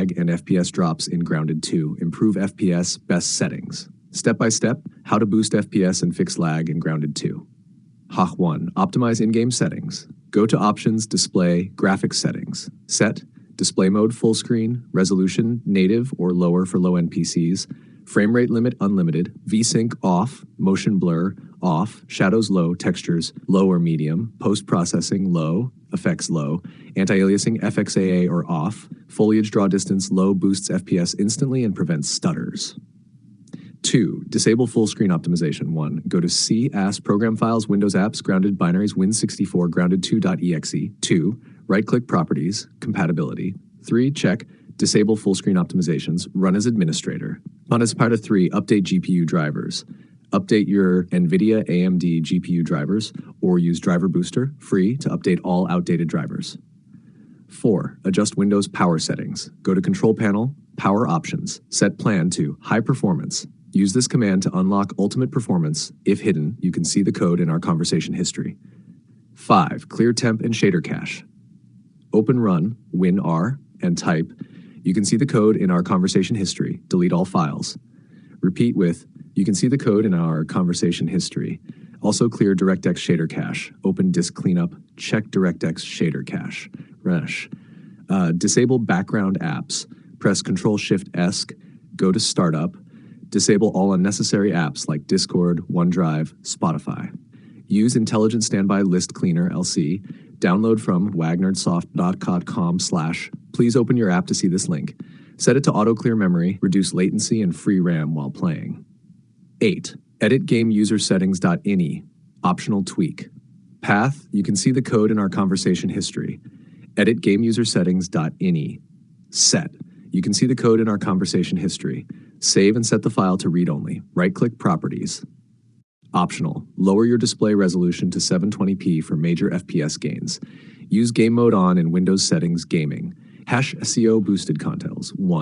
lag and FPS drops in Grounded 2. Improve FPS best settings. Step by step, how to boost FPS and fix lag in Grounded 2. Hack 1. Optimize in-game settings. Go to Options, Display, Graphics Settings. Set display mode full screen, resolution native or lower for low-end PCs, frame rate limit unlimited, VSync off, motion blur off, shadows low, textures low or medium, post-processing low, effects low, anti-aliasing FXAA or off, foliage draw distance low boosts FPS instantly and prevents stutters. 2. Disable full screen optimization. 1. Go to C, AS, Program Files, Windows Apps, Grounded Binaries, Win64, Grounded2.exe. 2. Right-click Properties, Compatibility. 3. Check Disable full screen optimizations. Run as administrator. On as part of 3, update GPU drivers. Update your NVIDIA AMD GPU drivers or use Driver Booster, free, to update all outdated drivers. 4. Adjust Windows power settings. Go to Control Panel, Power Options. Set Plan to High Performance. Use this command to unlock ultimate performance. If hidden, you can see the code in our conversation history. 5. Clear temp and shader cache. Open Run, WinR, and type. You can see the code in our conversation history. Delete all files. Repeat with, you can see the code in our conversation history. Also clear DirectX shader cache. Open disk cleanup. Check DirectX shader cache. Disable background apps. Press Ctrl-Shift-ESC. Go to Startup. Disable all unnecessary apps like Discord, OneDrive, Spotify. Use Intelligent Standby List Cleaner, LC. Download from wagnerdsoft.com/. Please open your app to see this link. Set it to auto clear memory, reduce latency and free RAM while playing. 8. Edit game user settings.ini. Optional tweak. Path, you can see the code in our conversation history. Edit game user settings.ini. Set, you can see the code in our conversation history. Save and set the file to read-only. Right-click Properties. Optional, lower your display resolution to 720p for major FPS gains. Use game mode on in Windows settings gaming. #SEO boosted controls. 1.